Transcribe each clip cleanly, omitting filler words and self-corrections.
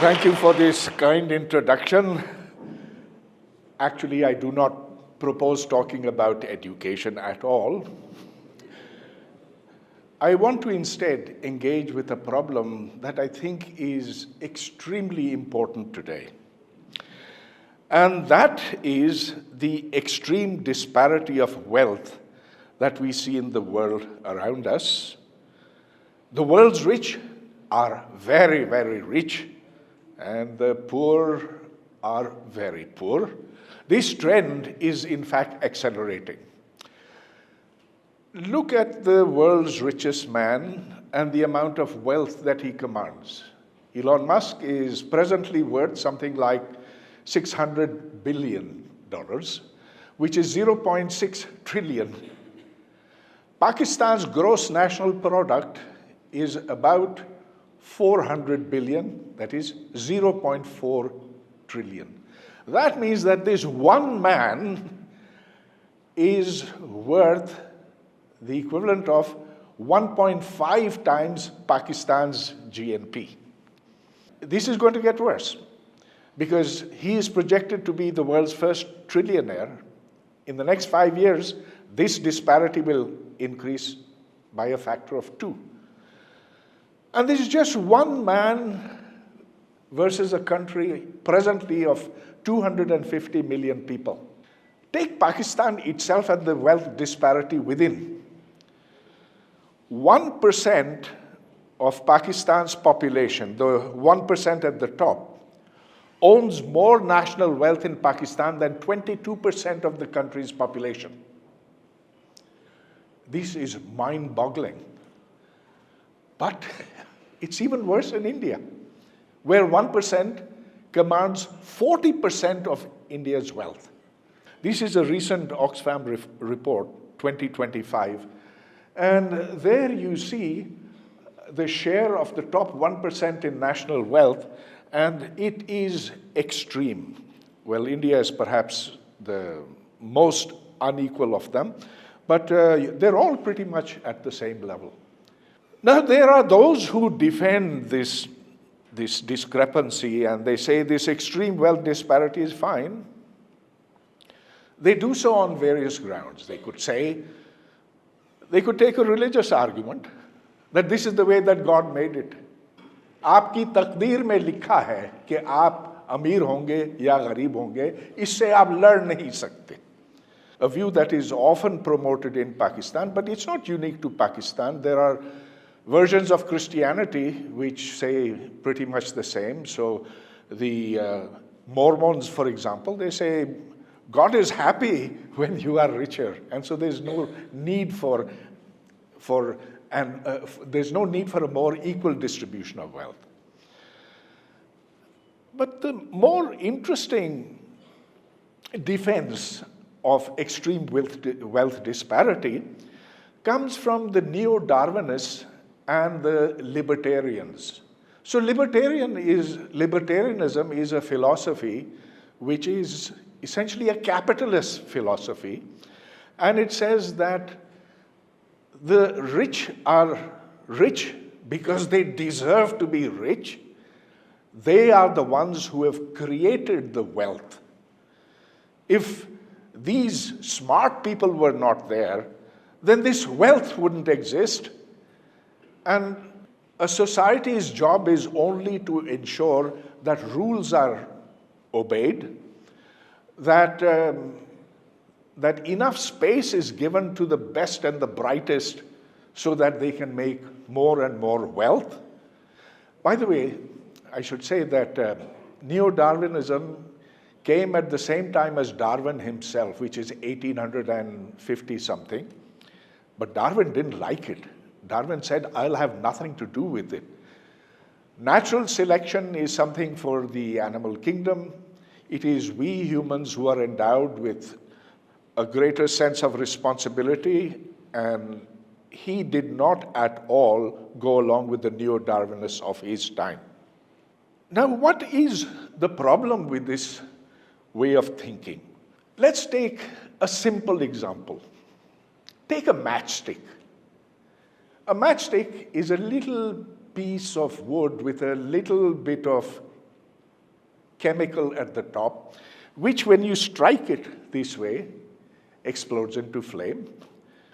Thank you for this kind introduction. Actually, I do not propose talking about education at all. I want to instead engage with a problem that I think is extremely important today. And that is the extreme disparity of wealth that we see in the world around us. The world's rich are very, very rich, and the poor are very poor. This trend is in fact accelerating. Look at the world's richest man and the amount of wealth that he commands. Elon Musk is presently worth something like $600 billion, which is 0.6 trillion. Pakistan's gross national product is about 400 billion, that is 0.4 trillion. That means that this one man is worth the equivalent of 1.5 times Pakistan's GNP. This is going to get worse because he is projected to be the world's first trillionaire. In the next 5 years, this disparity will increase by a factor of 2. And this is just one man versus a country presently of 250 million people. Take Pakistan itself and the wealth disparity within. 1% of Pakistan's population, the 1% at the top, owns more national wealth in Pakistan than 22% of the country's population. This is mind-boggling. But it's even worse in India, where 1% commands 40% of India's wealth. This is a recent Oxfam report, 2025, and there you see the share of the top 1% in national wealth, and it is extreme. Well, India is perhaps the most unequal of them, but they're all pretty much at the same level. Now, there are those who defend this discrepancy, and they say this extreme wealth disparity is fine. They do so on various grounds. They could take a religious argument that this is the way that God made it. आपकी तकदीर में लिखा है कि आप अमीर होंगे या गरीब होंगे, इससे आप लड़ नहीं सकते. A view that is often promoted in Pakistan, but it's not unique to Pakistan. There are versions of Christianity which say pretty much the same. So the Mormons, for example, they say God is happy when you are richer, and so there's no need for a more equal distribution of wealth. But the more interesting defense of extreme wealth disparity comes from the neo-Darwinists and the libertarians. So libertarianism is a philosophy which is essentially a capitalist philosophy, and it says that the rich are rich because they deserve to be rich. They are the ones who have created the wealth. If these smart people were not there, then this wealth wouldn't exist. And a society's job is only to ensure that rules are obeyed, that enough space is given to the best and the brightest so that they can make more and more wealth. By the way, I should say that neo-Darwinism came at the same time as Darwin himself, which is 1850 something. But Darwin didn't like it. Darwin said, I'll have nothing to do with it. Natural selection is something for the animal kingdom. It is we humans who are endowed with a greater sense of responsibility, and he did not at all go along with the neo-Darwinists of his time. Now, what is the problem with this way of thinking? Let's take a simple example. Take a matchstick. A matchstick is a little piece of wood with a little bit of chemical at the top, which when you strike it this way, explodes into flame.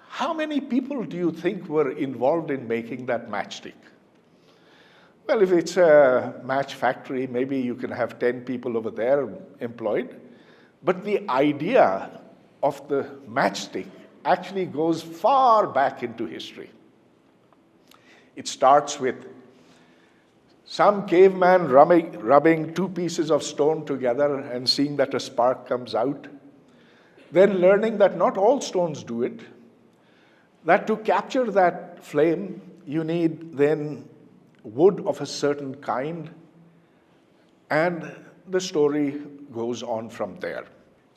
How many people do you think were involved in making that matchstick? Well, if it's a match factory, maybe you can have 10 people over there employed. But the idea of the matchstick actually goes far back into history. It starts with some caveman rubbing two pieces of stone together and seeing that a spark comes out. Then learning that not all stones do it, that to capture that flame, you need then wood of a certain kind, and the story goes on from there.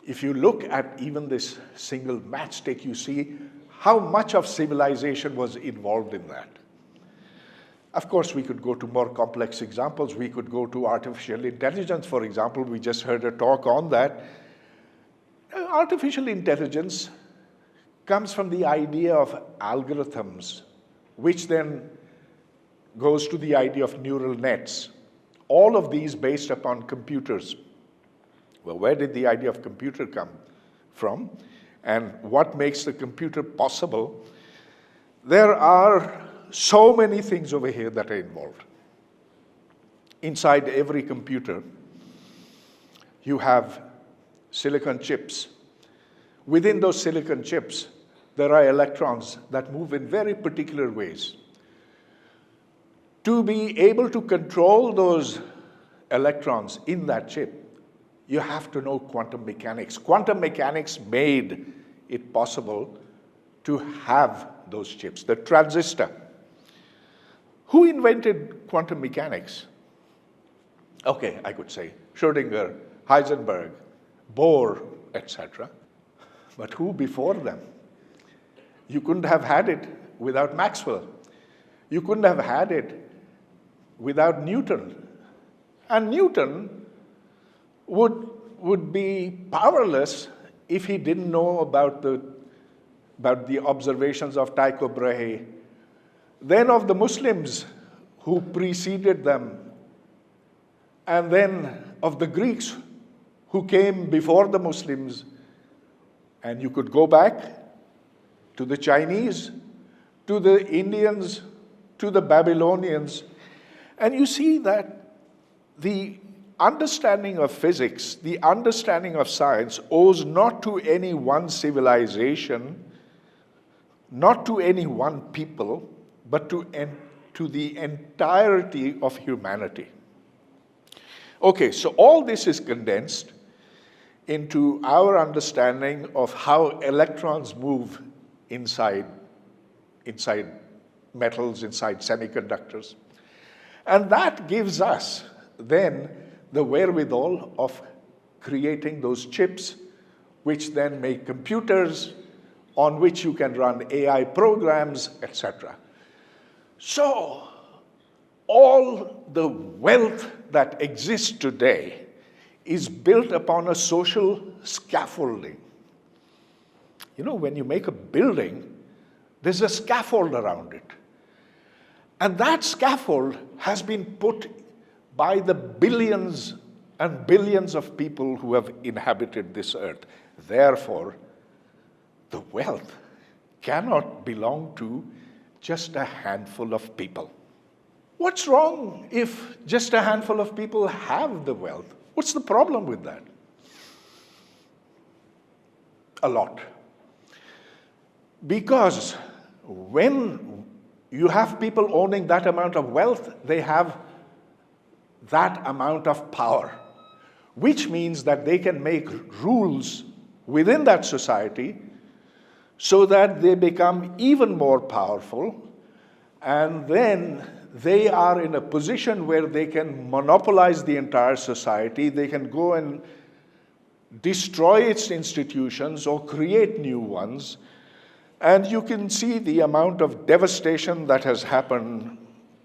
If you look at even this single matchstick, you see how much of civilization was involved in that. Of course, we could go to more complex examples. We could go to artificial intelligence, for example. We just heard a talk on that. Artificial intelligence comes from the idea of algorithms, which then goes to the idea of neural nets. All of these based upon computers. Well, where did the idea of computer come from? And what makes the computer possible? There are so many things over here that are involved. Inside every computer, you have silicon chips. Within those silicon chips, there are electrons that move in very particular ways. To be able to control those electrons in that chip, you have to know quantum mechanics. Quantum mechanics made it possible to have those chips, the transistor. Who invented quantum mechanics? Okay, I could say Schrödinger, Heisenberg, Bohr, etc. But who before them? You couldn't have had it without Maxwell. You couldn't have had it without Newton. And Newton would be powerless if he didn't know about the observations of Tycho Brahe, then of the Muslims who preceded them, and then of the Greeks who came before the Muslims. And you could go back to the Chinese, to the Indians, to the Babylonians, and you see that the understanding of physics, the understanding of science owes not to any one civilization, not to any one people, but to the entirety of humanity. Okay, so all this is condensed into our understanding of how electrons move inside metals, inside semiconductors. And that gives us then the wherewithal of creating those chips, which then make computers on which you can run AI programs, etc. So, all the wealth that exists today is built upon a social scaffolding. You know, when you make a building, there's a scaffold around it. And that scaffold has been put by the billions and billions of people who have inhabited this earth. Therefore, the wealth cannot belong to just a handful of people. What's wrong if just a handful of people have the wealth? What's the problem with that? A lot. Because when you have people owning that amount of wealth, they have that amount of power, which means that they can make rules within that society so that they become even more powerful, and then they are in a position where they can monopolize the entire society. They can go and destroy its institutions or create new ones. And you can see the amount of devastation that has happened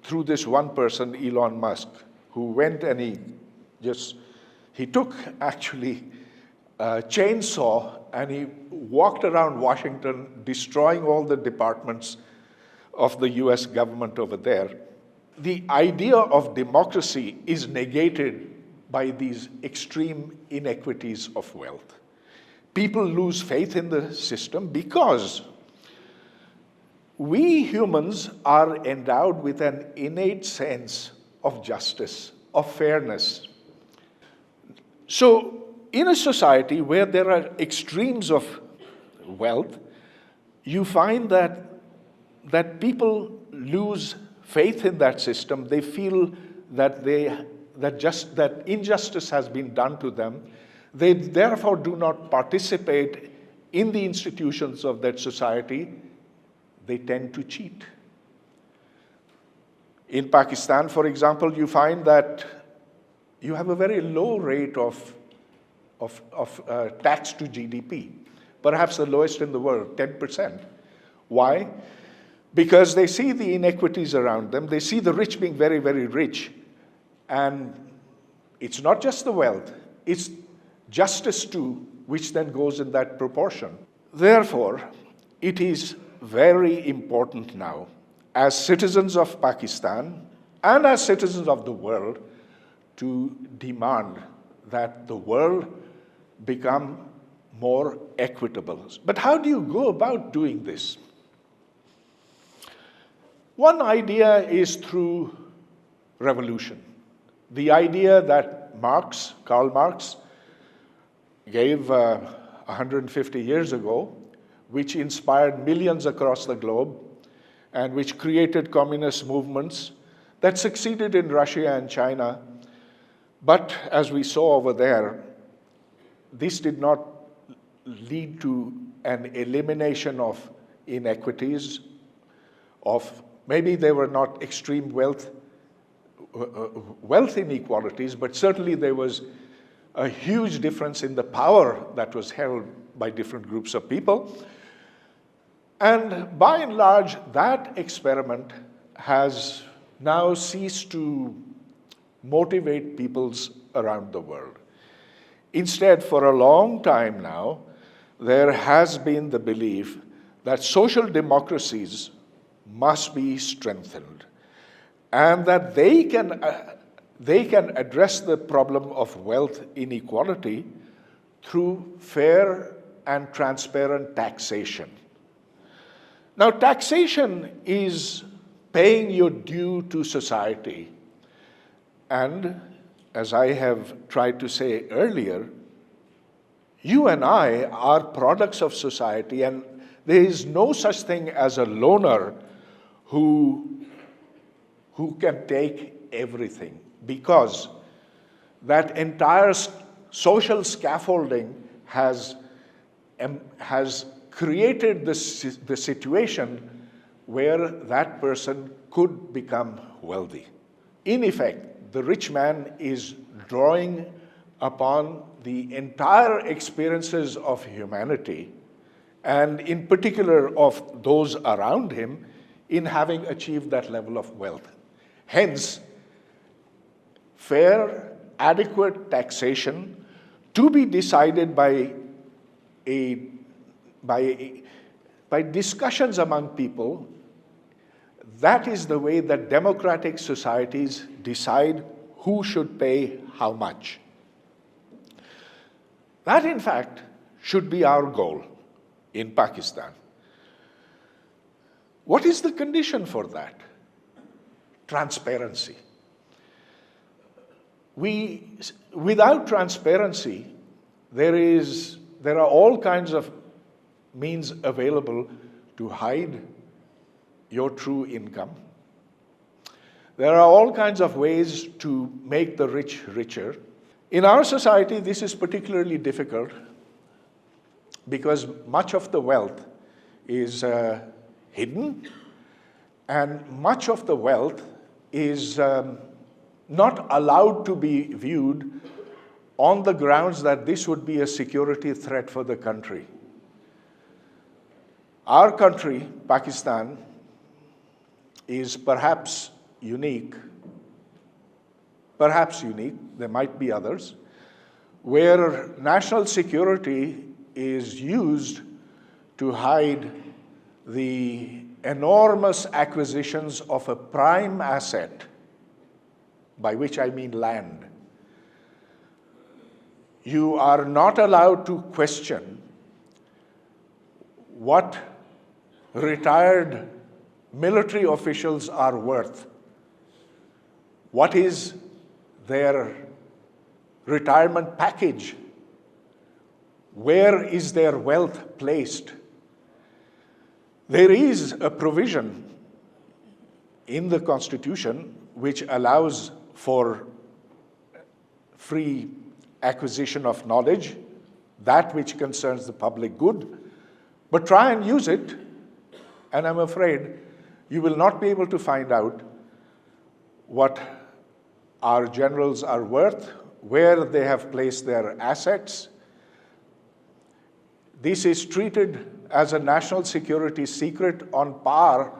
through this one person, Elon Musk, who went and he took actually a chainsaw and he walked around Washington destroying all the departments of the US government over there. The idea of democracy is negated by these extreme inequities of wealth. People lose faith in the system because we humans are endowed with an innate sense of justice, of fairness. So, in a society where there are extremes of wealth, you find that people lose faith in that system. They feel that that injustice has been done to them. They therefore do not participate in the institutions of that society. They tend to cheat. In Pakistan, for example, you find that you have a very low rate of tax to GDP, perhaps the lowest in the world, 10%. Why? Because they see the inequities around them. They see the rich being very, very rich. And it's not just the wealth, it's justice too, which then goes in that proportion. Therefore, it is very important now, as citizens of Pakistan and as citizens of the world, to demand that the world become more equitable. But how do you go about doing this? One idea is through revolution. The idea that Karl Marx, gave 150 years ago, which inspired millions across the globe and which created communist movements that succeeded in Russia and China. But as we saw over there, this did not lead to an elimination of inequities, maybe they were not extreme wealth inequalities, but certainly there was a huge difference in the power that was held by different groups of people. And by and large, that experiment has now ceased to motivate peoples around the world. Instead, for a long time now, there has been the belief that social democracies must be strengthened and that they can address the problem of wealth inequality through fair and transparent taxation. Now, taxation is paying your due to society. And as I have tried to say earlier, you and I are products of society, and there is no such thing as a loner who can take everything, because that entire social scaffolding has created the situation where that person could become wealthy. In effect, the rich man is drawing upon the entire experiences of humanity, and in particular of those around him, in having achieved that level of wealth. Hence, fair, adequate taxation to be decided by discussions among people. That is the way that democratic societies decide who should pay how much. That, in fact, should be our goal in Pakistan. What is the condition for that? Transparency. Without transparency, there are all kinds of means available to hide your true income. There are all kinds of ways to make the rich richer. In our society, this is particularly difficult because much of the wealth is hidden, and much of the wealth is not allowed to be viewed on the grounds that this would be a security threat for the country. Our country, Pakistan, is perhaps unique, there might be others, where national security is used to hide the enormous acquisitions of a prime asset, by which I mean land, You are not allowed to question what retired military officials are worth. What is their retirement package? Where is their wealth placed? There is a provision in the Constitution which allows for free acquisition of knowledge, that which concerns the public good, but try and use it, and I'm afraid you will not be able to find out what our generals are worth, where they have placed their assets. This is treated as a national security secret on par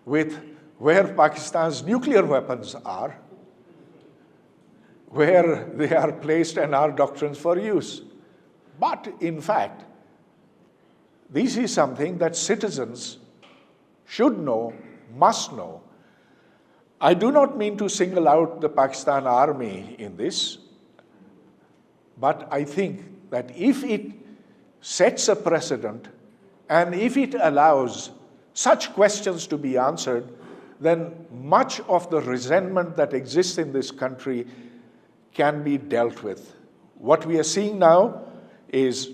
with where Pakistan's nuclear weapons are, where they are placed and are doctrines for use. But in fact, this is something that citizens should know, must know. I do not mean to single out the Pakistan Army in this, but I think that if it sets a precedent and if it allows such questions to be answered, then much of the resentment that exists in this country can be dealt with. What we are seeing now is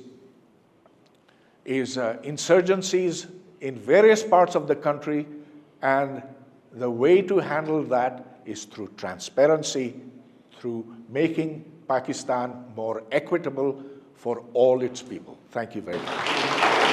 insurgencies in various parts of the country, and the way to handle that is through transparency, through making Pakistan more equitable for all its people. Thank you very much.